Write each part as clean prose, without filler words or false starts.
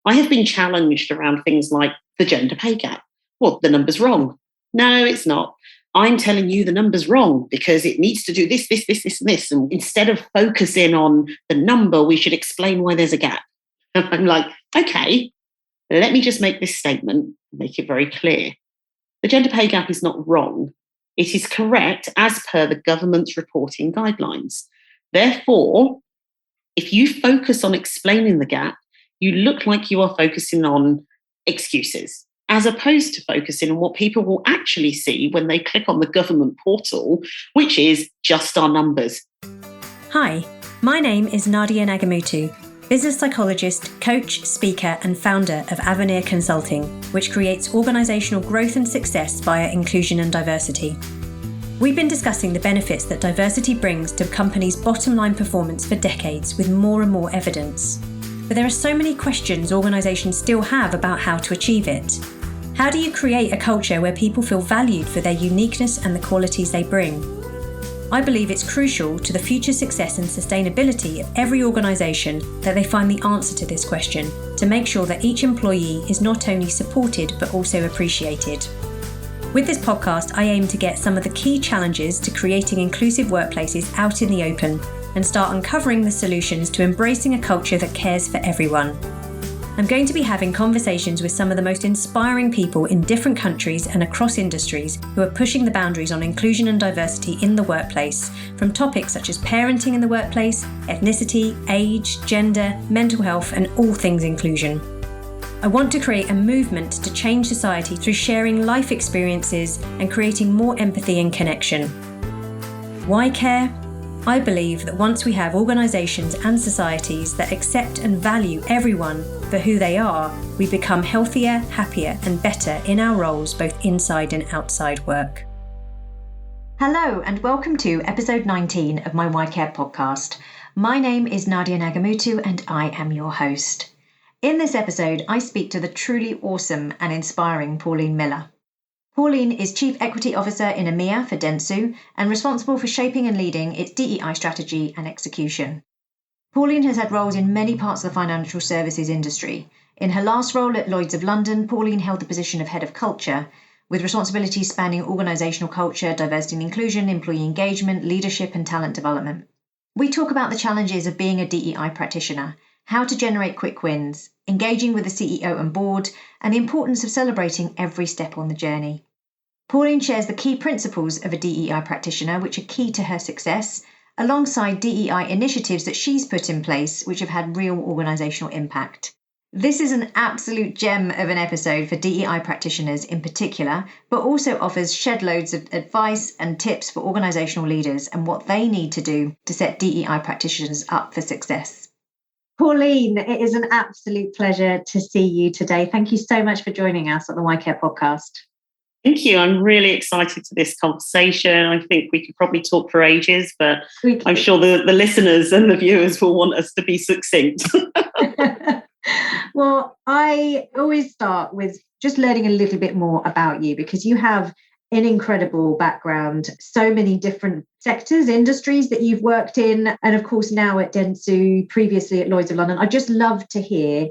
I have been challenged around things like the gender pay gap. Well, the number's wrong. No, it's not. I'm telling you the number's wrong because it needs to do this, this, this, this, and this. And instead of focusing on the number, we should explain why there's a gap. And I'm like, okay, let me just make this statement, make it very clear. The gender pay gap is not wrong. It is correct as per the government's reporting guidelines. Therefore, if you focus on explaining the gap, you look like you are focusing on excuses, as opposed to focusing on what people will actually see when they click on the government portal, which is just our numbers. Hi, my name is Nadia Nagamutu, business psychologist, coach, speaker, and founder of Avenir Consulting, which creates organisational growth and success via inclusion and diversity. We've been discussing the benefits that diversity brings to companies' bottom line performance for decades with more and more evidence. But there are so many questions organisations still have about how to achieve it. How do you create a culture where people feel valued for their uniqueness and the qualities they bring? I believe it's crucial to the future success and sustainability of every organisation that they find the answer to this question to make sure that each employee is not only supported but also appreciated. With this podcast, I aim to get some of the key challenges to creating inclusive workplaces out in the open and start uncovering the solutions to embracing a culture that cares for everyone. I'm going to be having conversations with some of the most inspiring people in different countries and across industries who are pushing the boundaries on inclusion and diversity in the workplace, from topics such as parenting in the workplace, ethnicity, age, gender, mental health, and all things inclusion. I want to create a movement to change society through sharing life experiences and creating more empathy and connection. Why care? I believe that once we have organisations and societies that accept and value everyone for who they are, we become healthier, happier, and better in our roles both inside and outside work. Hello, and welcome to episode 19 of my Why Care podcast. My name is Nadia Nagamutu, and I am your host. In this episode, I speak to the truly awesome and inspiring Pauline Miller. Pauline is Chief Equity Officer in EMEA for dentsu and responsible for shaping and leading its DEI strategy and execution. Pauline has had roles in many parts of the financial services industry. In her last role at Lloyd's of London, Pauline held the position of Head of Culture, with responsibilities spanning organisational culture, diversity and inclusion, employee engagement, leadership and talent development. We talk about the challenges of being a DEI practitioner, how to generate quick wins, engaging with the CEO and board, and the importance of celebrating every step on the journey. Pauline shares the key principles of a DEI practitioner, which are key to her success, alongside DEI initiatives that she's put in place, which have had real organisational impact. This is an absolute gem of an episode for DEI practitioners in particular, but also offers shed loads of advice and tips for organisational leaders and what they need to do to set DEI practitioners up for success. Pauline, it is an absolute pleasure to see you today. Thank you so much for joining us on the Why Care podcast. Thank you. I'm really excited to this conversation. I think we could probably talk for ages, but I'm sure the listeners and the viewers will want us to be succinct. Well, I always start with just learning a little bit more about you because you have an incredible background, so many different sectors, industries that you've worked in, and of course now at dentsu, previously at Lloyd's of London. I'd just love to hear.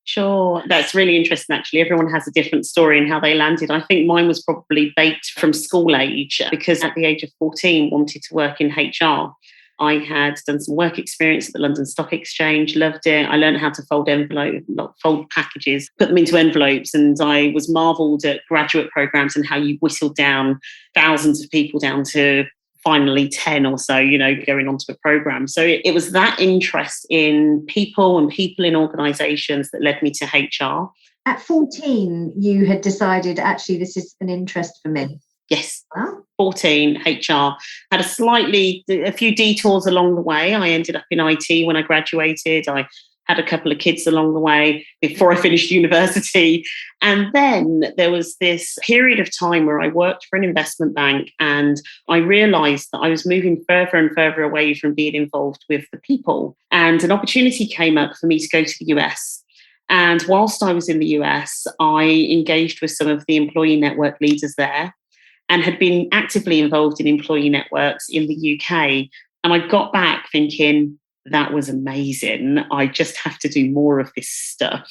Sure. That's really interesting, actually. Everyone has a different story in how they landed. I think mine was probably baked from school age because at the age of 14, wanted to work in HR. I had done some work experience at the London Stock Exchange, loved it. I learned how to fold packages, put them into envelopes, and I was marvelled at graduate programmes and how you whistled down thousands of people down to finally 10 or so, going onto a programme. So it was that interest in people and people in organisations that led me to HR. At 14, you had decided, actually, this is an interest for me. Yes. Wow. 14, HR. Had a few detours along the way. I ended up in IT when I graduated. I had a couple of kids along the way before I finished university. And then there was this period of time where I worked for an investment bank and I realised that I was moving further and further away from being involved with the people. And an opportunity came up for me to go to the US. And whilst I was in the US, I engaged with some of the employee network leaders there and had been actively involved in employee networks in the UK. And I got back thinking, that was amazing. I just have to do more of this stuff.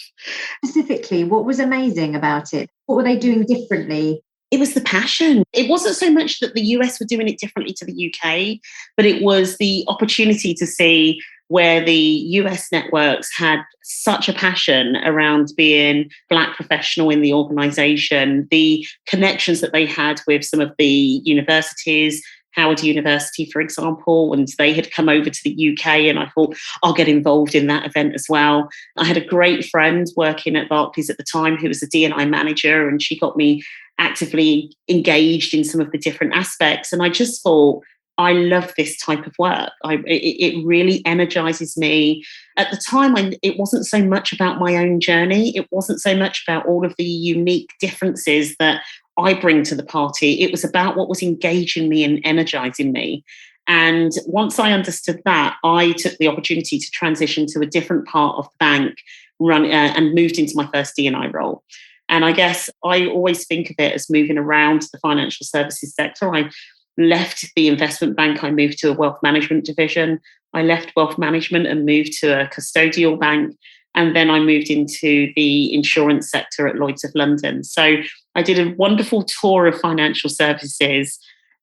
Specifically, what was amazing about it? What were they doing differently? It was the passion. It wasn't so much that the US were doing it differently to the UK, but it was the opportunity to see where the US networks had such a passion around being Black professional in the organisation, the connections that they had with some of the universities, Howard University, for example, and they had come over to the UK, and I thought, I'll get involved in that event as well. I had a great friend working at Barclays at the time who was a D&I manager, and she got me actively engaged in some of the different aspects. And I just thought, I love this type of work. It really energizes me. At the time, it wasn't so much about my own journey. It wasn't so much about all of the unique differences that I bring to the party. It was about what was engaging me and energizing me. And once I understood that, I took the opportunity to transition to a different part of the bank, and moved into my first D&I role. And I guess I always think of it as moving around the financial services sector. I left the investment bank, I moved to a wealth management division. I left wealth management and moved to a custodial bank. And then I moved into the insurance sector at Lloyd's of London. So I did a wonderful tour of financial services.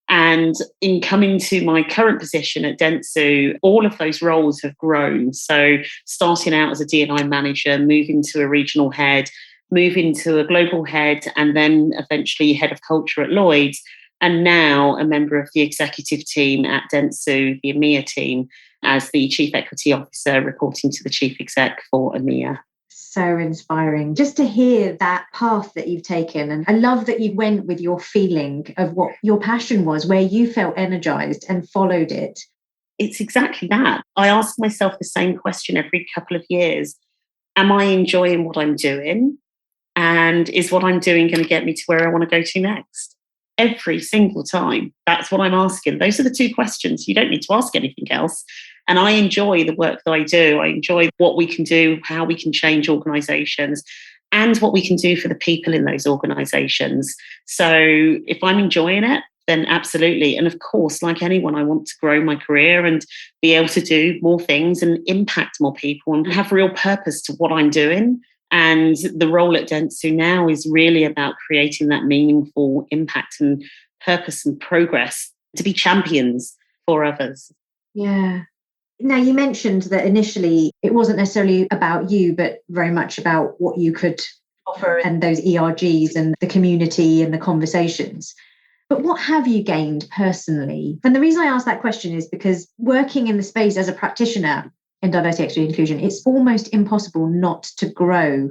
And in coming to my current position at dentsu, all of those roles have grown. So starting out as a D&I manager, moving to a regional head, moving to a global head, and then eventually head of culture at Lloyd's. And now a member of the executive team at dentsu, the EMEA team, as the Chief Equity Officer, reporting to the Chief Exec for EMEA. So inspiring just to hear that path that you've taken. And I love that you went with your feeling of what your passion was, where you felt energized and followed it. It's exactly that. I ask myself the same question every couple of years. Am I enjoying what I'm doing? And is what I'm doing going to get me to where I want to go to next? Every single time. That's what I'm asking. Those are the two questions. You don't need to ask anything else. And I enjoy the work that I do. I enjoy what we can do, how we can change organisations, and what we can do for the people in those organisations. So if I'm enjoying it, then absolutely. And of course, like anyone, I want to grow my career and be able to do more things and impact more people and have real purpose to what I'm doing. And the role at dentsu now is really about creating that meaningful impact and purpose and progress to be champions for others. Yeah. Now, you mentioned that initially it wasn't necessarily about you, but very much about what you could offer and those ERGs and the community and the conversations. But what have you gained personally? And the reason I ask that question is because working in the space as a practitioner in diversity, equity, inclusion, it's almost impossible not to grow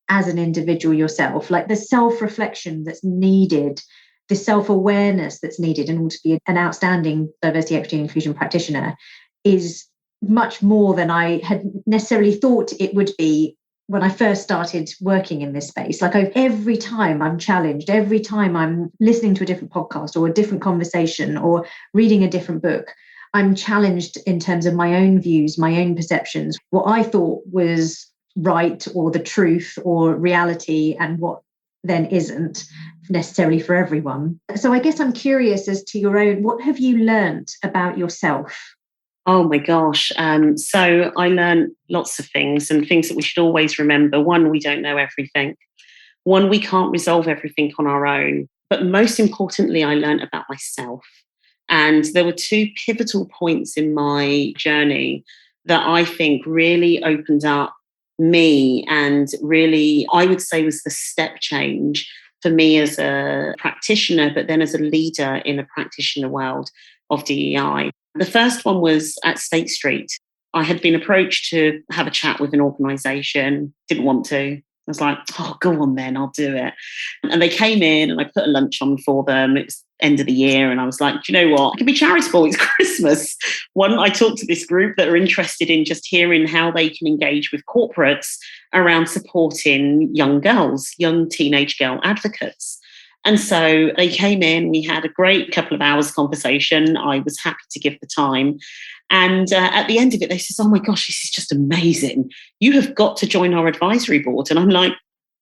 as an individual yourself. Like the self-reflection that's needed, the self-awareness that's needed in order to be an outstanding diversity, equity, and inclusion practitioner is much more than I had necessarily thought it would be when I first started working in this space. Like every time I'm challenged, every time I'm listening to a different podcast or a different conversation or reading a different book, I'm challenged in terms of my own views, my own perceptions, what I thought was right or the truth or reality and what then isn't necessarily for everyone. So I guess I'm curious as to your own, what have you learned about yourself? Oh my gosh. So I learned lots of things and things that we should always remember. One, we don't know everything. One, we can't resolve everything on our own. But most importantly, I learned about myself. And there were two pivotal points in my journey that I think really opened up me and really, I would say, was the step change for me as a practitioner, but then as a leader in a practitioner world of DEI. The first one was at State Street. I had been approached to have a chat with an organisation, didn't want to. I was like, oh, go on then, I'll do it. And they came in and I put a lunch on for them. It was end of the year. And I was like, do you know what? I can be charitable. It's Christmas. I talked to this group that are interested in just hearing how they can engage with corporates around supporting young girls, young teenage girl advocates. And so they came in, we had a great couple of hours conversation. I was happy to give the time. And at the end of it, they said, oh my gosh, this is just amazing. You have got to join our advisory board. And I'm like,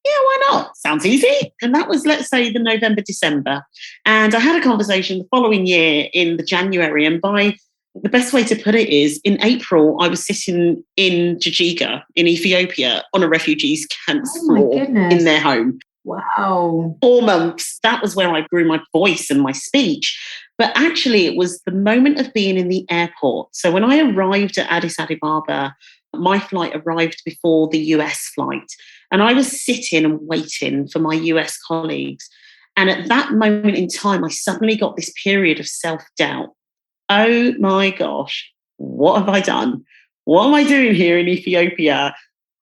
yeah, why not? Sounds easy. And that was, let's say, the November, December. And I had a conversation the following year in the January. And by The best way to put it is, in April, I was sitting in Jijiga in Ethiopia on a refugees camp's floor in their home. Wow. 4 months. That was where I grew my voice and my speech. But actually, it was the moment of being in the airport. So when I arrived at Addis Ababa, my flight arrived before the US flight. And I was sitting and waiting for my US colleagues. And at that moment in time, I suddenly got this period of self-doubt. Oh my gosh, what have I done? What am I doing here in Ethiopia?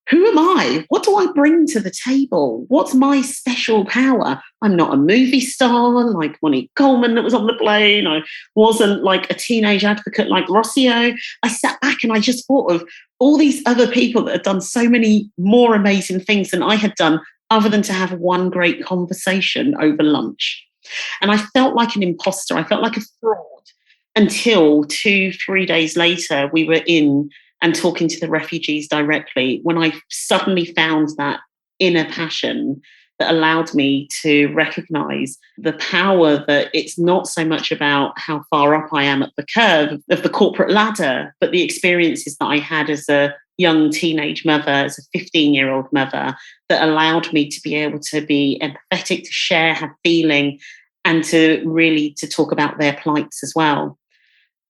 Who am I? What do I bring to the table? What's my special power? I'm not a movie star like Monique Coleman that was on the plane. I wasn't like a teenage advocate like Rossio. I sat back and I just thought of all these other people that had done so many more amazing things than I had done, other than to have one great conversation over lunch. And I felt like an imposter. I felt like a fraud until 2-3 days later, we were in and talking to the refugees directly, when I suddenly found that inner passion that allowed me to recognize the power that it's not so much about how far up I am at the curve of the corporate ladder, but the experiences that I had as a young teenage mother, as a 15-year-old mother, that allowed me to be able to be empathetic, to share, have feeling, and to really to talk about their plights as well.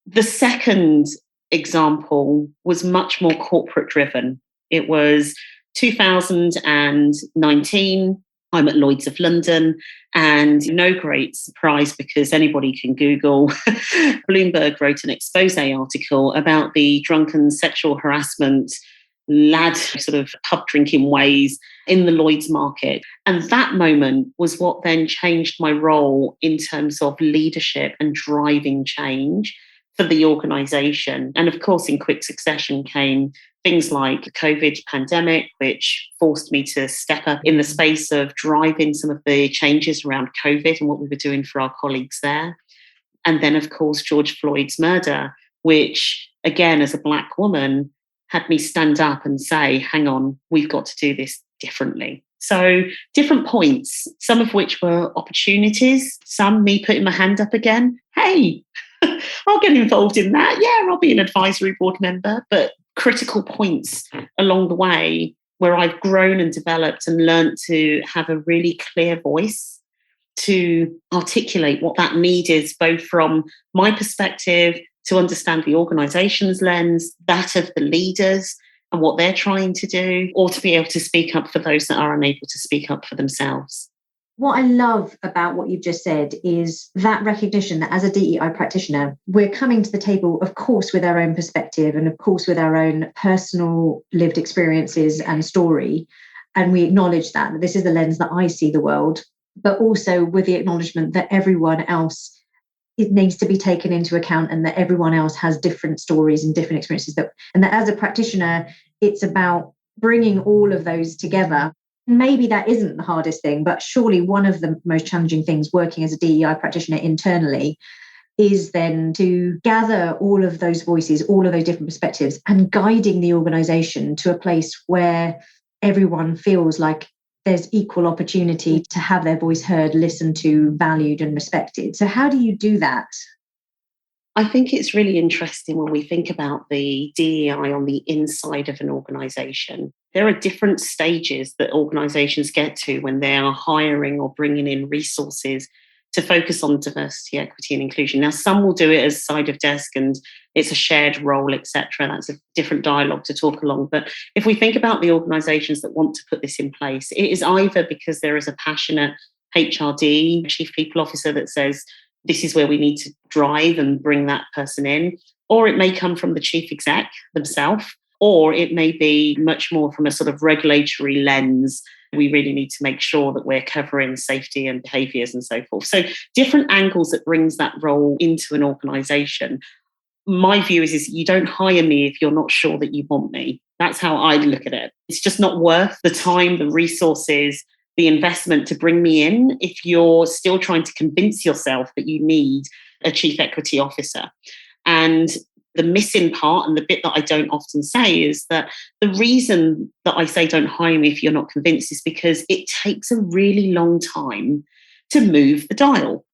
The second example was much more corporate driven. It was 2019. I'm at Lloyd's of London, and no great surprise because anybody can Google. Bloomberg wrote an expose article about the drunken sexual harassment, lad sort of pub drinking ways in the Lloyd's market. And that moment was what then changed my role in terms of leadership and driving change for the organisation. And of course, in quick succession came things like the COVID pandemic, which forced me to step up in the space of driving some of the changes around COVID and what we were doing for our colleagues there. And then, of course, George Floyd's murder, which, again, as a Black woman, had me stand up and say, hang on, we've got to do this differently. So different points, some of which were opportunities, some me putting my hand up again. Hey, I'll get involved in that. Yeah, I'll be an advisory board member, but critical points along the way where I've grown and developed and learned to have a really clear voice to articulate what that need is, both from my perspective, to understand the organisation's lens, that of the leaders and what they're trying to do, or to be able to speak up for those that are unable to speak up for themselves. What I love about what you've just said is that recognition that as a DEI practitioner, we're coming to the table, of course, with our own perspective and of course with our own personal lived experiences and story. And we acknowledge that this is the lens that I see the world, but also with the acknowledgement that everyone else, it needs to be taken into account and that everyone else has different stories and different experiences. And that as a practitioner, it's about bringing all of those together. Maybe that isn't the hardest thing, but surely one of the most challenging things working as a DEI practitioner internally is then to gather all of those voices, all of those different perspectives, and guiding the organisation to a place where everyone feels like there's equal opportunity to have their voice heard, listened to, valued and respected. So how do you do that? I think it's really interesting when we think about the DEI on the inside of an organisation. There are different stages that organisations get to when they are hiring or bringing in resources to focus on diversity, equity and inclusion. Now, some will do it as side of desk and it's a shared role, etc. That's a different dialogue to talk along. But if we think about the organisations that want to put this in place, it is either because there is a passionate HRD, Chief People Officer, that says, this is where we need to drive and bring that person in, or it may come from the chief exec themselves, or it may be much more from a sort of regulatory lens. We really need to make sure that we're covering safety and behaviours and so forth. So different angles that brings that role into an organisation. My view is you don't hire me if you're not sure that you want me. That's how I look at it. It's just not worth the time, the resources, the investment to bring me in if you're still trying to convince yourself that you need a chief equity officer. And the missing part and the bit that I don't often say is that the reason that I say don't hire me if you're not convinced is because it takes a really long time to move the dial.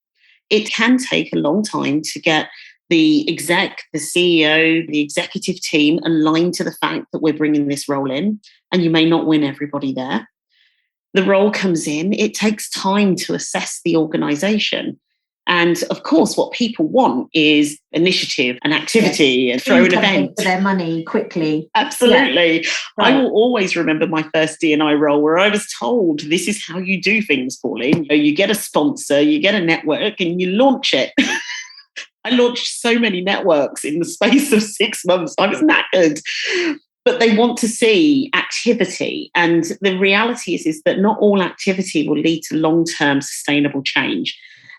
It can take a long time to get the exec, the CEO, the executive team align to the fact that we're bringing this role in, and you may not win everybody there. The role comes in, it takes time to assess the organization. And of course, what people want is initiative and activity and throw an event. For their money quickly. Absolutely. Yeah. Right. I will always remember my first D&I role where I was told, this is how you do things, Pauline. You get a sponsor, you get a network, and you launch it. I launched so many networks in the space of 6 months. I was knackered. But they want to see activity. And the reality is that not all activity will lead to long-term sustainable change.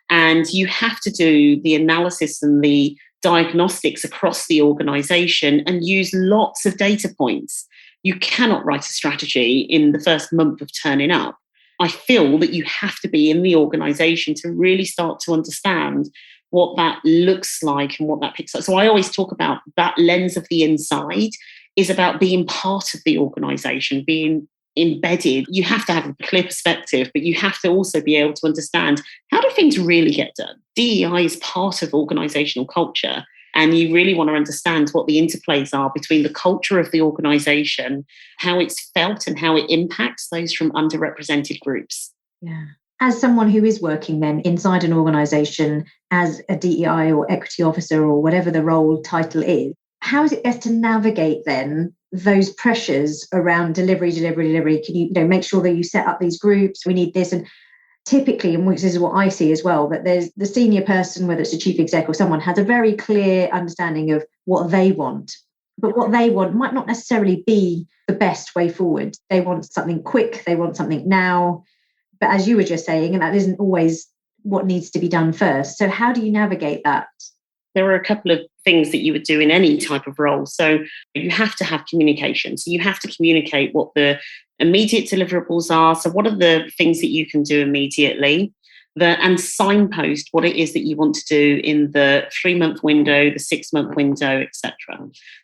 And you have to do the analysis and the diagnostics across the organization and use lots of data points. You cannot write a strategy in the first month of turning up. I feel that you have to be in the organization to really start to understand what that looks like and what that picks up. So I always talk about that lens of the inside is about being part of the organization, being embedded. You have to have a clear perspective, but you have to also be able to understand, how do things really get done? DEI is part of organizational culture, and you really want to understand what the interplays are between the culture of the organization, how it's felt and how it impacts those from underrepresented groups. Yeah. As someone who is working then inside an organization as a DEI or equity officer or whatever the role title is, how is it best to navigate then those pressures around delivery? Can you make sure that you set up these groups? We need this. And typically, and this is what I see as well, that there's the senior person, whether it's a chief exec or someone, has a very clear understanding of what they want. But what they want might not necessarily be the best way forward. They want something quick. They want something now. But as you were just saying, and that isn't always what needs to be done first. So how do you navigate that? There are a couple of things that you would do in any type of role. So you have to have communication. So you have to communicate what the immediate deliverables are. So what are the things that you can do immediately? And signpost what it is that you want to do in the 3-month window, the 6-month window, etc.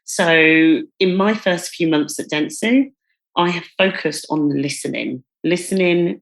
So in my first few months at Dentsu, I have focused on listening,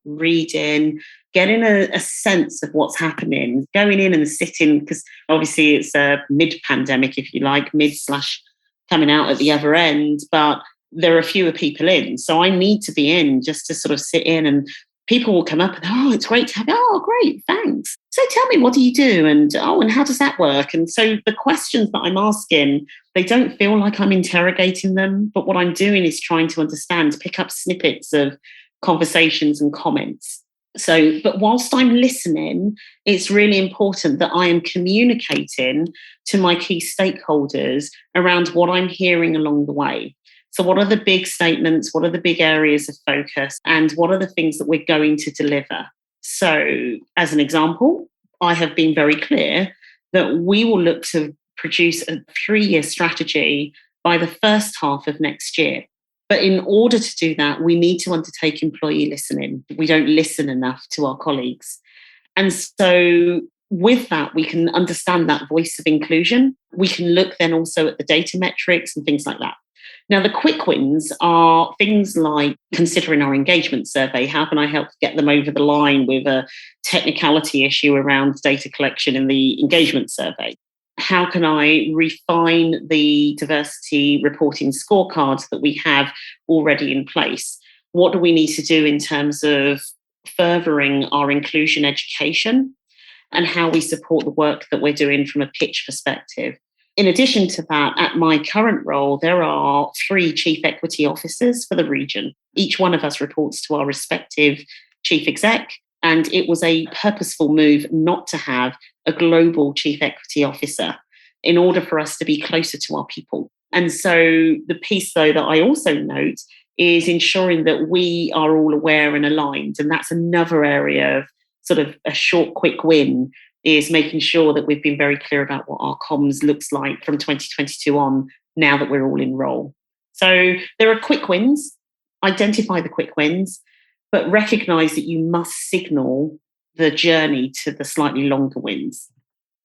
reading, getting a sense of what's happening, going in and sitting, because obviously it's a mid-pandemic, if you like, mid/coming out at the other end, but there are fewer people in. So I need to be in just to sort of sit in, and people will come up and, oh, it's great to have you. Oh, great, thanks. So tell me, what do you do? And how does that work? And so the questions that I'm asking, they don't feel like I'm interrogating them, but what I'm doing is trying to understand, pick up snippets of conversations and comments. So, but whilst I'm listening, it's really important that I am communicating to my key stakeholders around what I'm hearing along the way. So what are the big statements? What are the big areas of focus? And what are the things that we're going to deliver? So as an example, I have been very clear that we will look to produce a 3-year strategy by the first half of next year. But in order to do that, we need to undertake employee listening. We don't listen enough to our colleagues. And so with that, we can understand that voice of inclusion. We can look then also at the data metrics and things like that. Now, the quick wins are things like considering our engagement survey. How can I help get them over the line with a technicality issue around data collection in the engagement survey? How can I refine the diversity reporting scorecards that we have already in place? What do we need to do in terms of furthering our inclusion education and how we support the work that we're doing from a pitch perspective? In addition to that, at my current role, there are 3 chief equity officers for the region. Each one of us reports to our respective chief exec, and it was a purposeful move not to have a global chief equity officer in order for us to be closer to our people. And so the piece, though, that I also note is ensuring that we are all aware and aligned. And that's another area of sort of a short, quick win, is making sure that we've been very clear about what our comms looks like from 2022 on, now that we're all in role. So there are quick wins, identify the quick wins, but recognise that you must signal the journey to the slightly longer wins.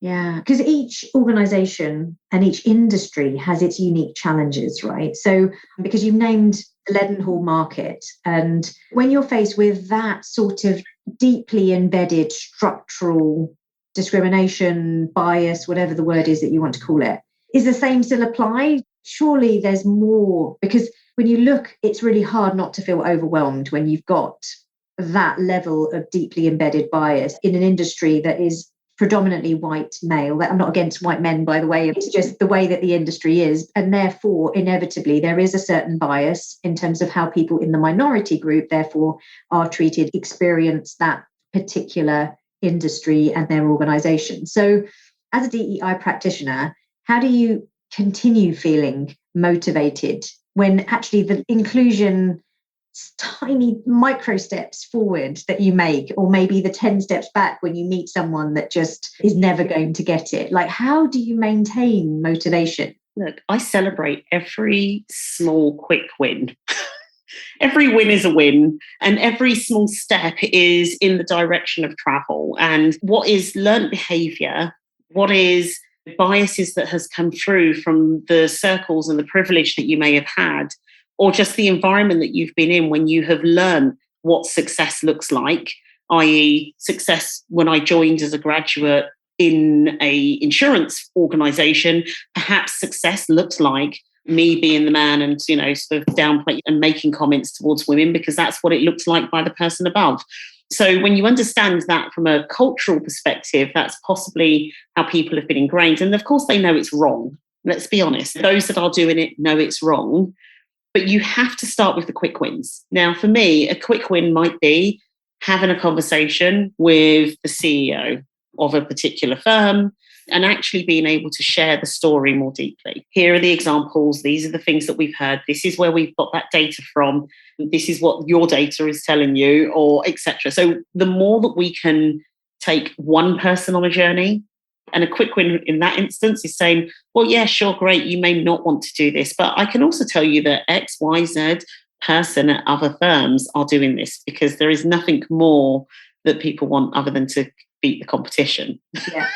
Yeah, because each organisation and each industry has its unique challenges, right? So because you've named the Leadenhall market, and when you're faced with that sort of deeply embedded structural discrimination, bias, whatever the word is that you want to call it. Is the same still apply? Surely there's more, because when you look, it's really hard not to feel overwhelmed when you've got that level of deeply embedded bias in an industry that is predominantly white male. I'm not against white men, by the way. It's just the way that the industry is. And therefore, inevitably, there is a certain bias in terms of how people in the minority group, therefore, are treated, experience that particular industry and their organization. So as a DEI practitioner, how do you continue feeling motivated when actually the inclusion tiny micro steps forward that you make, or maybe the 10 steps back when you meet someone that just is never going to get it? Like, how do you maintain motivation? Look, I celebrate every small, quick win. Every win is a win, and every small step is in the direction of travel. And what is learned behavior, what is biases that has come through from the circles and the privilege that you may have had, or just the environment that you've been in when you have learned what success looks like, i.e. success when I joined as a graduate in a insurance organization, perhaps success looks like me being the man and, sort of downplay and making comments towards women because that's what it looks like by the person above. So when you understand that from a cultural perspective, that's possibly how people have been ingrained. And of course, they know it's wrong. Let's be honest. Those that are doing it know it's wrong. But you have to start with the quick wins. Now, for me, a quick win might be having a conversation with the CEO of a particular firm and actually being able to share the story more deeply. Here are the examples. These are the things that we've heard. This is where we've got that data from. This is what your data is telling you, or etc. So the more that we can take one person on a journey, and a quick win in that instance is saying, well, yeah, sure, great, you may not want to do this, but I can also tell you that X, Y, Z person at other firms are doing this because there is nothing more that people want other than to beat the competition. Yeah.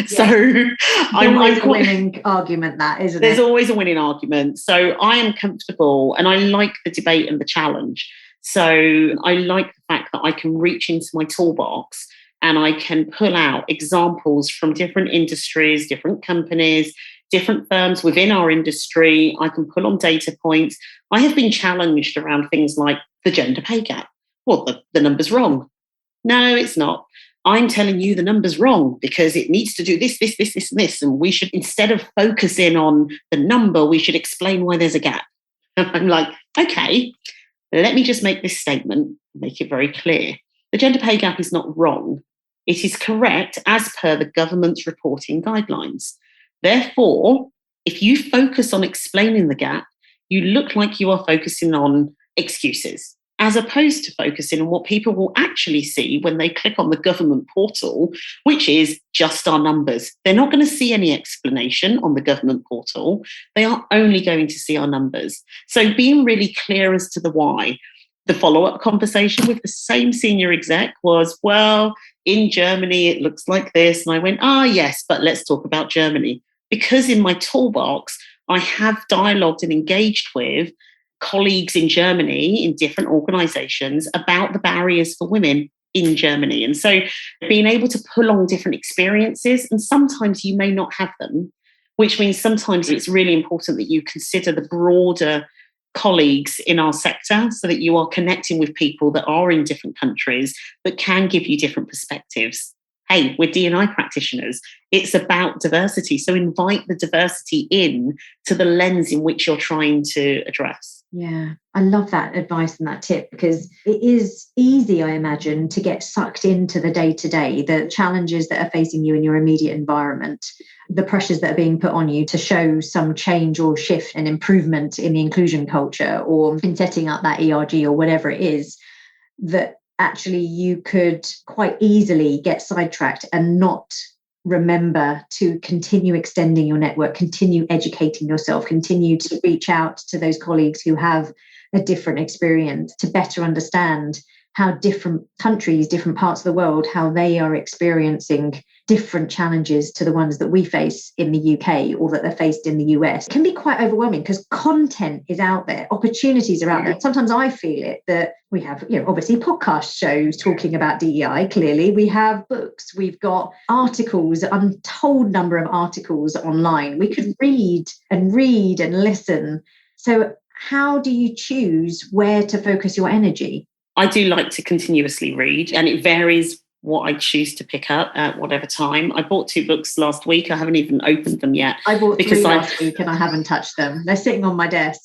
So I'm always a winning argument, that, isn't it? There's always a winning argument. So I am comfortable and I like the debate and the challenge. So I like the fact that I can reach into my toolbox and I can pull out examples from different industries, different companies, different firms within our industry. I can pull on data points. I have been challenged around things like the gender pay gap. Well, the number's wrong. No, it's not. I'm telling you the number's wrong because it needs to do this, this, this, this, and this. And we should, instead of focusing on the number, we should explain why there's a gap. And I'm like, okay, let me just make this statement, make it very clear. The gender pay gap is not wrong. It is correct as per the government's reporting guidelines. Therefore, if you focus on explaining the gap, you look like you are focusing on excuses, as opposed to focusing on what people will actually see when they click on the government portal, which is just our numbers. They're not going to see any explanation on the government portal. They are only going to see our numbers. So being really clear as to the why. The follow-up conversation with the same senior exec was, well, in Germany, it looks like this. And I went, yes, but let's talk about Germany. Because in my toolbox, I have dialogued and engaged with colleagues in Germany in different organizations about the barriers for women in Germany. And so being able to pull on different experiences, and sometimes you may not have them, which means sometimes it's really important that you consider the broader colleagues in our sector so that you are connecting with people that are in different countries that can give you different perspectives. Hey, we're D&I practitioners. It's about diversity. So invite the diversity in to the lens in which you're trying to address. Yeah, I love that advice and that tip, because it is easy, I imagine, to get sucked into the day-to-day, the challenges that are facing you in your immediate environment, the pressures that are being put on you to show some change or shift and improvement in the inclusion culture or in setting up that ERG or whatever it is, that actually you could quite easily get sidetracked and not remember to continue extending your network, continue educating yourself, continue to reach out to those colleagues who have a different experience to better understand how different countries, different parts of the world, how they are experiencing different challenges to the ones that we face in the UK or that they're faced in the US. It can be quite overwhelming because content is out there, opportunities are out there. Sometimes I feel it that we have, obviously podcast shows talking about DEI, clearly. We have books, we've got articles, untold number of articles online. We could read and listen. So how do you choose where to focus your energy? I do like to continuously read, and it varies what I choose to pick up at whatever time. I bought 2 books last week. I haven't even opened them yet. I bought 3 last week and I haven't touched them. They're sitting on my desk.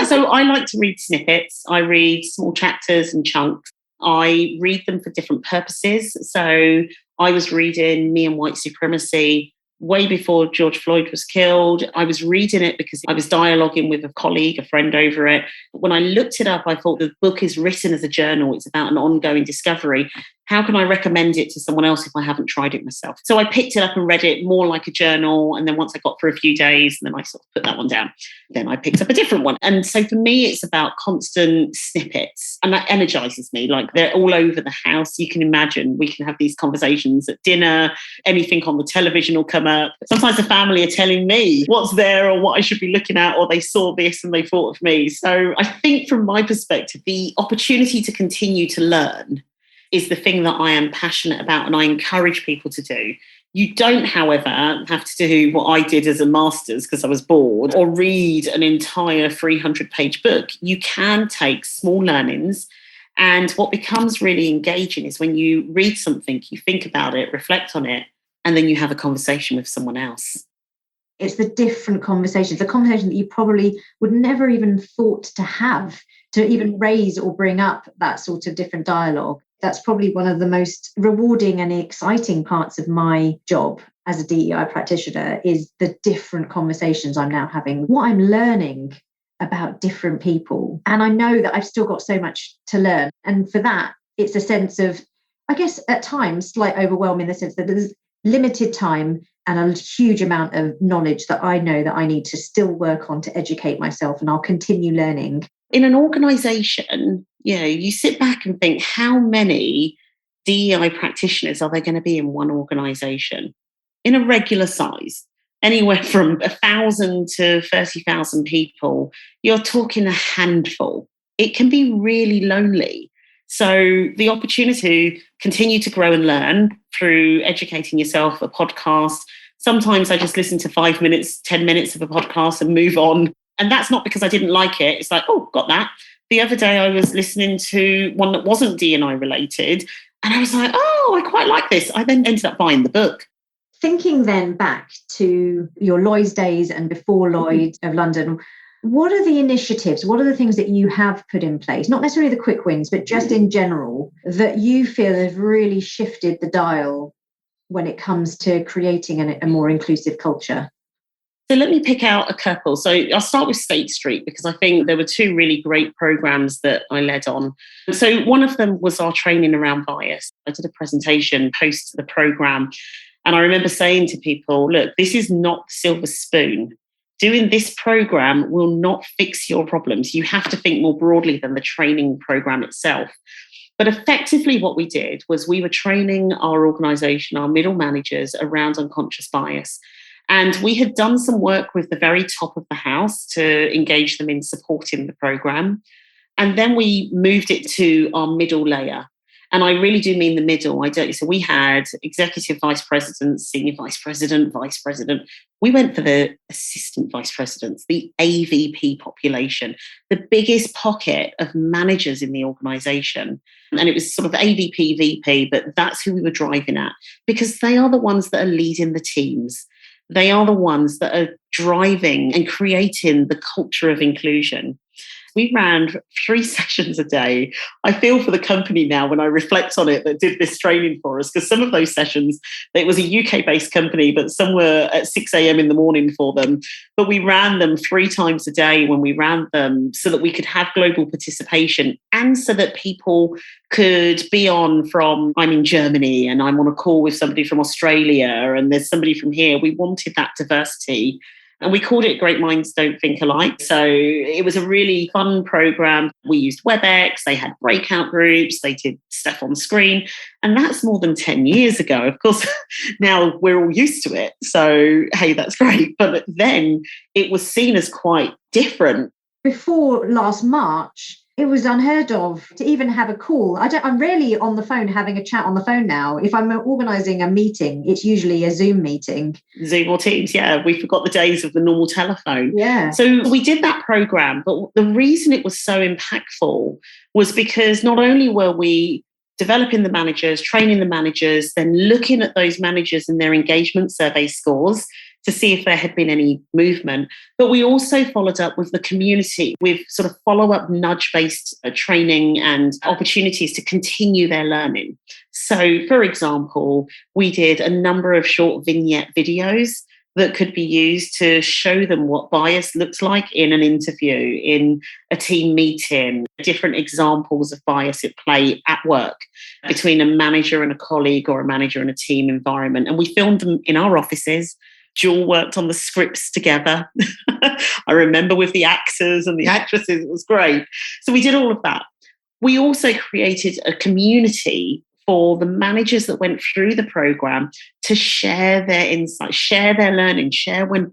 So I like to read snippets. I read small chapters and chunks. I read them for different purposes. So I was reading Me and White Supremacy way before George Floyd was killed. I was reading it because I was dialoguing with a colleague, a friend over it. When I looked it up, I thought the book is written as a journal. It's about an ongoing discovery. How can I recommend it to someone else if I haven't tried it myself? So I picked it up and read it more like a journal. And then once I got through a few days, and then I sort of put that one down. Then I picked up a different one. And so for me, it's about constant snippets. And that energizes me. Like they're all over the house. You can imagine we can have these conversations at dinner. Anything on the television will come up. Sometimes the family are telling me what's there or what I should be looking at, or they saw this and they thought of me. So I think from my perspective, the opportunity to continue to learn is the thing that I am passionate about and I encourage people to do. You don't, however, have to do what I did as a master's because I was bored or read an entire 300-page book. You can take small learnings, and what becomes really engaging is when you read something, you think about it, reflect on it, and then you have a conversation with someone else. It's the different conversations, the conversation that you probably would never even thought to have, to even raise or bring up that sort of different dialogue. That's probably one of the most rewarding and exciting parts of my job as a DEI practitioner is the different conversations I'm now having, what I'm learning about different people. And I know that I've still got so much to learn. And for that, it's a sense of, I guess at times, slight overwhelm in the sense that there's limited time and a huge amount of knowledge that I know that I need to still work on to educate myself, and I'll continue learning. In an organisation, you sit back and think, how many DEI practitioners are there going to be in one organisation? In a regular size, anywhere from 1,000 to 30,000 people, you're talking a handful. It can be really lonely. So the opportunity to continue to grow and learn through educating yourself, a podcast. Sometimes I just listen to 5 minutes, 10 minutes of a podcast and move on. And that's not because I didn't like it. It's like, oh, got that. The other day I was listening to one that wasn't D&I related. And I was like, oh, I quite like this. I then ended up buying the book. Thinking then back to your Lloyd's days and before Lloyd's of London, what are the initiatives? What are the things that you have put in place? Not necessarily the quick wins, but just in general, that you feel have really shifted the dial when it comes to creating a more inclusive culture? So let me pick out a couple. So I'll start with State Street because I think there were 2 really great programs that I led on. So one of them was our training around bias. I did a presentation post the program, and I remember saying to people, look, this is not silver spoon. Doing this program will not fix your problems. You have to think more broadly than the training program itself. But effectively what we did was we were training our organisation, our middle managers around unconscious bias. And we had done some work with the very top of the house to engage them in supporting the program. And then we moved it to our middle layer. And I really do mean the middle. So we had executive vice presidents, senior vice president, vice president. We went for the assistant vice presidents, the AVP population, the biggest pocket of managers in the organisation. And it was sort of AVP, VP, but that's who we were driving at because they are the ones that are leading the teams. They are the ones that are driving and creating the culture of inclusion. We ran 3 sessions a day. I feel for the company now when I reflect on it that did this training for us, because some of those sessions, it was a UK-based company, but some were at 6 a.m. in the morning for them. But we ran them 3 times a day when we ran them so that we could have global participation and so that people could be on from, I'm in Germany and I'm on a call with somebody from Australia and there's somebody from here. We wanted that diversity. And we called it Great Minds Don't Think Alike. So it was a really fun program. We used WebEx, they had breakout groups, they did stuff on screen. And that's more than 10 years ago. Of course, now we're all used to it. So, hey, that's great. But then it was seen as quite different. Before last March, it was unheard of to even have a call. I'm rarely on the phone having a chat on the phone now. If I'm organising a meeting, it's usually a Zoom meeting. Zoom or Teams, yeah. We forgot the days of the normal telephone. Yeah. So we did that programme, but the reason it was so impactful was because not only were we developing the managers, training the managers, then looking at those managers and their engagement survey scores to see if there had been any movement. But we also followed up with the community with sort of follow-up nudge-based training and opportunities to continue their learning. So, for example, we did a number of short vignette videos that could be used to show them what bias looks like in an interview, in a team meeting, different examples of bias at play at work between a manager and a colleague or a manager and a team environment. And we filmed them in our offices. Jewel worked on the scripts together. I remember with the actors and the actresses, it was great. So we did all of that. We also created a community for the managers that went through the program to share their insights, share their learning, share when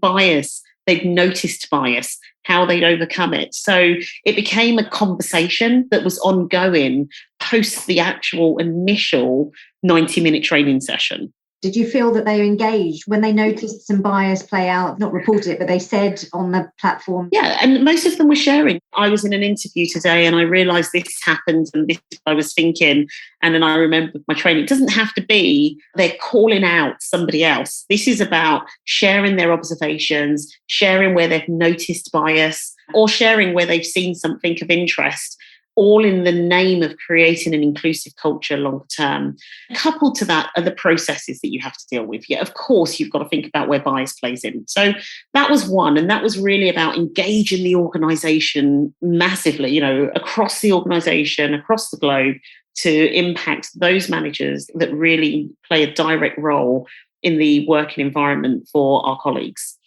they'd noticed bias, how they'd overcome it. So it became a conversation that was ongoing post the actual initial 90-minute training session. Did you feel that they were engaged when they noticed some bias play out, not reported it, but they said on the platform? Yeah, and most of them were sharing. I was in an interview today and I realised this happened and this I was thinking. And then I remembered my training. It doesn't have to be they're calling out somebody else. This is about sharing their observations, sharing where they've noticed bias, or sharing where they've seen something of interest, all in the name of creating an inclusive culture longer term. Coupled to that are the processes that you have to deal with. Yeah, of course, you've got to think about where bias plays in. So that was one, and that was really about engaging the organisation massively, across the organisation, across the globe, to impact those managers that really play a direct role in the working environment for our colleagues.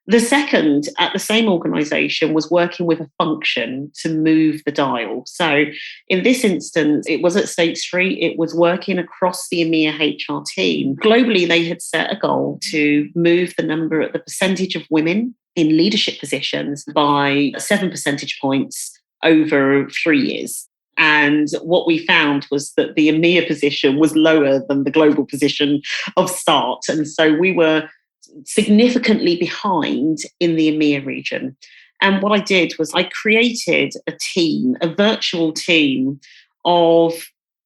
The second, at the same organisation, was working with a function to move the dial. So in this instance, it was at State Street. It was working across the EMEA HR team. Globally, they had set a goal to move the percentage of women in leadership positions by 7 percentage points over 3 years. And what we found was that the EMEA position was lower than the global position of START. And so we were significantly behind in the EMEA region. And what I did was I created a virtual team of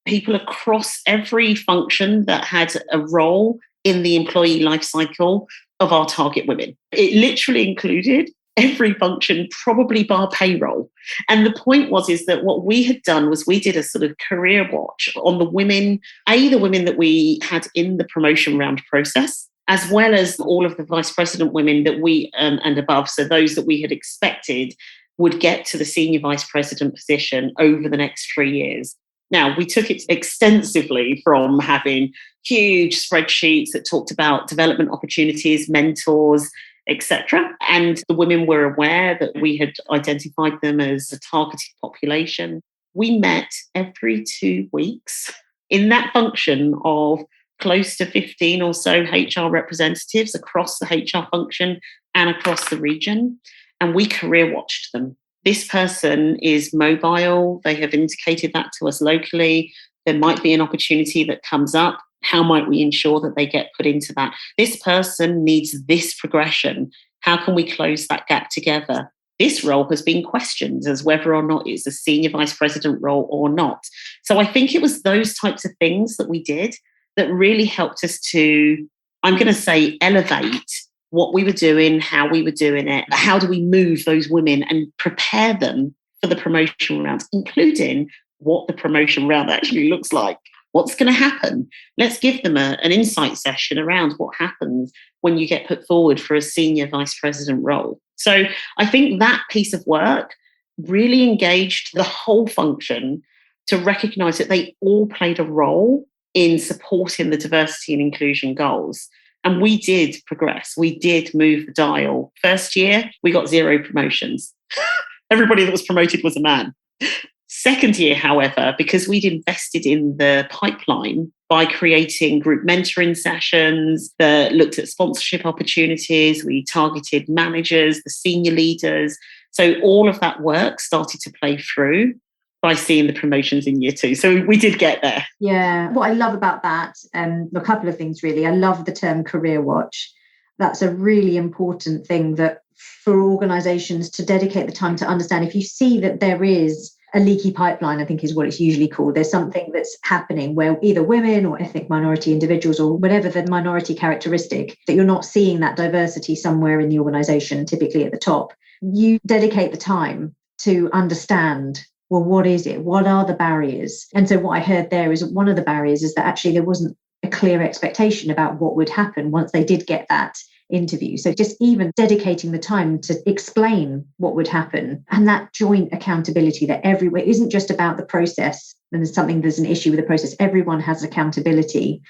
people across every function that had a role in the employee life cycle of our target women. It literally included every function, probably bar payroll. And the point is that what we had done was we did a sort of career watch on the women that we had in the promotion round process, as well as all of the vice president women that we and above, so those that we had expected would get to the senior vice president position over the next 3 years. Now, we took it extensively from having huge spreadsheets that talked about development opportunities, mentors, etc. And the women were aware that we had identified them as a targeted population. We met every 2 weeks in that function of close to 15 or so HR representatives across the HR function and across the region. And we career watched them. This person is mobile. They have indicated that to us locally. There might be an opportunity that comes up. How might we ensure that they get put into that? This person needs this progression. How can we close that gap together? This role has been questioned as whether or not it's a senior vice president role or not. So I think it was those types of things that we did that really helped us to, I'm going to say, elevate what we were doing, how we were doing it, how do we move those women and prepare them for the promotion rounds, including what the promotion round actually looks like. What's going to happen? Let's give them an insight session around what happens when you get put forward for a senior vice president role. So I think that piece of work really engaged the whole function to recognise that they all played a role in supporting the diversity and inclusion goals. And we did progress. We did move the dial. First year, we got 0 promotions. Everybody that was promoted was a man. Second year, however, because we'd invested in the pipeline by creating group mentoring sessions that looked at sponsorship opportunities, we targeted managers, the senior leaders. So all of that work started to play through by seeing the promotions in year 2. So we did get there. Yeah. What I love about that, a couple of things really. I love the term career watch. That's a really important thing that for organisations to dedicate the time to understand. If you see that there is a leaky pipeline, I think is what it's usually called. There's something that's happening where either women or ethnic minority individuals or whatever the minority characteristic, that you're not seeing that diversity somewhere in the organisation, typically at the top. You dedicate the time to understand, well, what is it? What are the barriers? And so what I heard there is one of the barriers is that actually there wasn't a clear expectation about what would happen once they did get that interview. So just even dedicating the time to explain what would happen, and that joint accountability that everywhere isn't just about the process and there's an issue with the process. Everyone has accountability.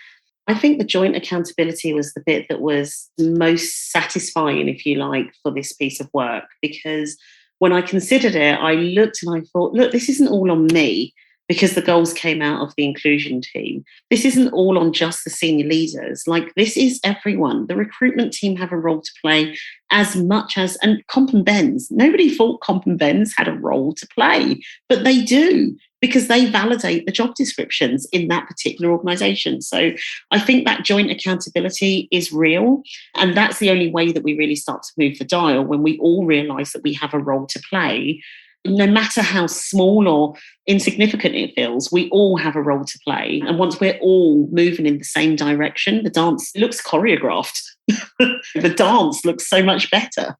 I think the joint accountability was the bit that was most satisfying, if you like, for this piece of work, because when I considered it, I looked and I thought, look, this isn't all on me because the goals came out of the inclusion team. This isn't all on just the senior leaders. Like, this is everyone. The recruitment team have a role to play as much as, and Comp and Ben's. Nobody thought Comp and Ben's had a role to play, but they do, because they validate the job descriptions in that particular organisation. So I think that joint accountability is real. And that's the only way that we really start to move the dial, when we all realise that we have a role to play. No matter how small or insignificant it feels, we all have a role to play. And once we're all moving in the same direction, the dance looks choreographed. The dance looks so much better.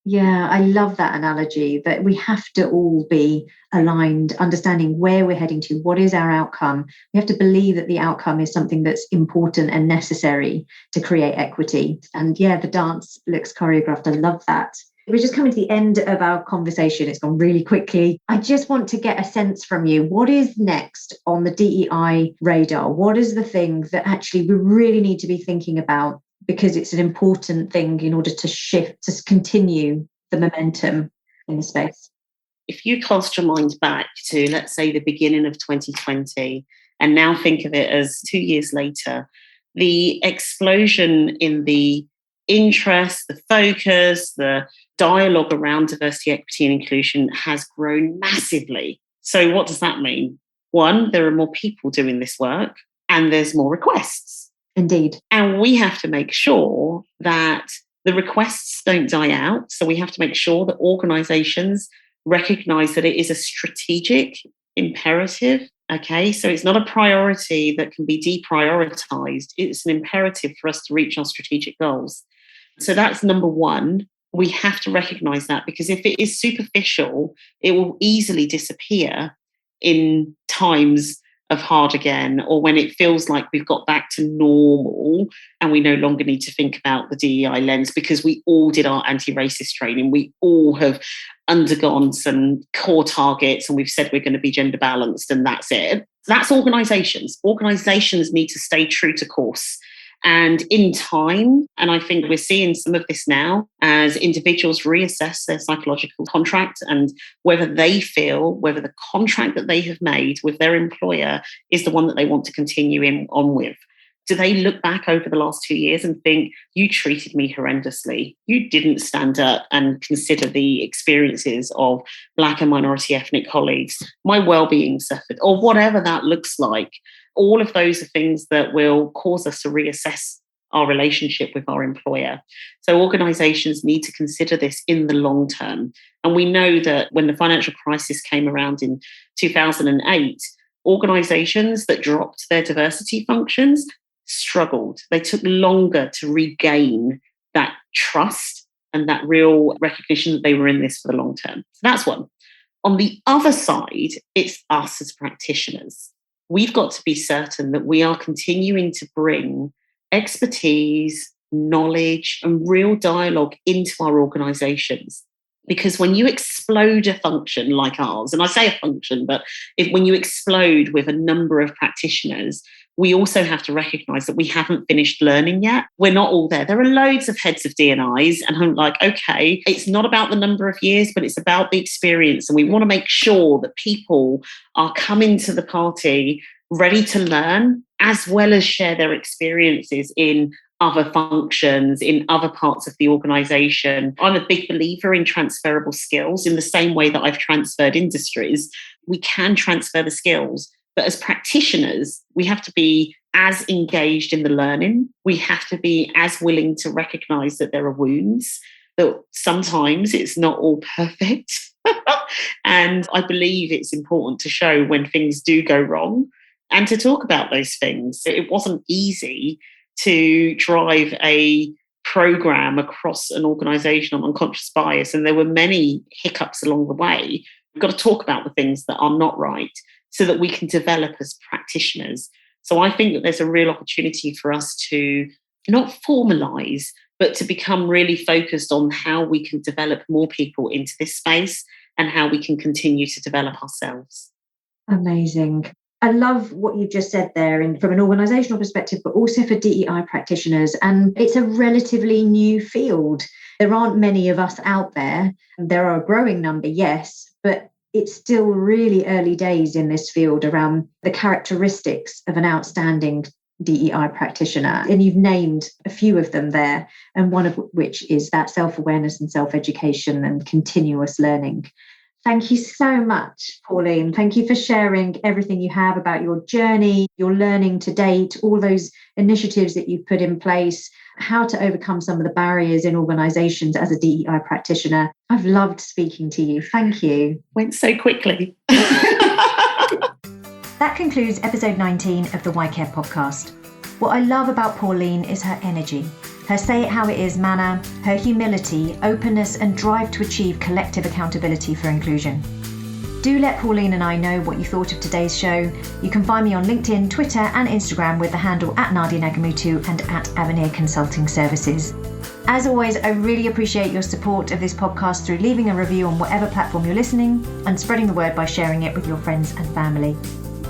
Yeah, I love that analogy, that we have to all be aligned, understanding where we're heading to, what is our outcome. We have to believe that the outcome is something that's important and necessary to create equity. And yeah, the dance looks choreographed. I love that. We're just coming to the end of our conversation. It's gone really quickly. I just want to get a sense from you. What is next on the DEI radar? What is the thing that actually we really need to be thinking about, because it's an important thing in order to shift, to continue the momentum in the space? If you cast your mind back to, let's say, the beginning of 2020, and now think of it as 2 years later, the explosion in the interest, the focus, the dialogue around diversity, equity and inclusion has grown massively. So what does that mean? One, there are more people doing this work and there's more requests. Indeed. And we have to make sure that the requests don't die out. So we have to make sure that organisations recognise that it is a strategic imperative. Okay, so it's not a priority that can be deprioritised. It's an imperative for us to reach our strategic goals. So that's number one. We have to recognise that, because if it is superficial, it will easily disappear in times of hard again, or when it feels like we've got back to normal and we no longer need to think about the DEI lens, because we all did our anti-racist training. We all have undergone some core targets and we've said we're going to be gender balanced and that's it. That's organisations. Organisations need to stay true to course. And in time, and I think we're seeing some of this now, as individuals reassess their psychological contract and whether they feel, whether the contract that they have made with their employer is the one that they want to continue on with. Do they look back over the last 2 years and think, you treated me horrendously? You didn't stand up and consider the experiences of Black and minority ethnic colleagues. My well-being suffered, or whatever that looks like. All of those are things that will cause us to reassess our relationship with our employer. So organisations need to consider this in the long term. And we know that when the financial crisis came around in 2008, organisations that dropped their diversity functions struggled. They took longer to regain that trust and that real recognition that they were in this for the long term. So that's one. On the other side, it's us as practitioners. We've got to be certain that we are continuing to bring expertise, knowledge, and real dialogue into our organisations. Because when you explode a function like ours, and I say a function, but when you explode with a number of practitioners, we also have to recognise that we haven't finished learning yet. We're not all there. There are loads of heads of D&Is, and I'm like, okay, it's not about the number of years, but it's about the experience. And we want to make sure that people are coming to the party ready to learn, as well as share their experiences in other functions, in other parts of the organisation. I'm a big believer in transferable skills. In the same way that I've transferred industries, we can transfer the skills. But as practitioners, we have to be as engaged in the learning. We have to be as willing to recognise that there are wounds, that sometimes it's not all perfect. And I believe it's important to show when things do go wrong and to talk about those things. It wasn't easy to drive a program across an organisation on unconscious bias, and there were many hiccups along the way. We've got to talk about the things that are not right, so that we can develop as practitioners. So I think that there's a real opportunity for us to not formalise, but to become really focused on how we can develop more people into this space and how we can continue to develop ourselves. Amazing. I love what you've just said there from an organisational perspective, but also for DEI practitioners. And it's a relatively new field. There aren't many of us out there. There are a growing number, yes, but it's still really early days in this field around the characteristics of an outstanding DEI practitioner. And you've named a few of them there, and one of which is that self-awareness and self-education and continuous learning. Thank you so much, Pauline. Thank you for sharing everything you have about your journey, your learning to date, all those initiatives that you've put in place, how to overcome some of the barriers in organisations as a DEI practitioner. I've loved speaking to you. Thank you. Went so quickly. That concludes episode 19 of the Why Care podcast. What I love about Pauline is her energy, her say it how it is manner, her humility, openness and drive to achieve collective accountability for inclusion. Do let Pauline and I know what you thought of today's show. You can find me on LinkedIn, Twitter and Instagram with the handle @NadiaNagamutu and @Avenir Consulting Services. As always, I really appreciate your support of this podcast through leaving a review on whatever platform you're listening and spreading the word by sharing it with your friends and family.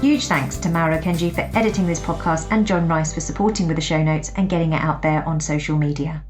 Huge thanks to Mauro Kenji for editing this podcast and John Rice for supporting with the show notes and getting it out there on social media.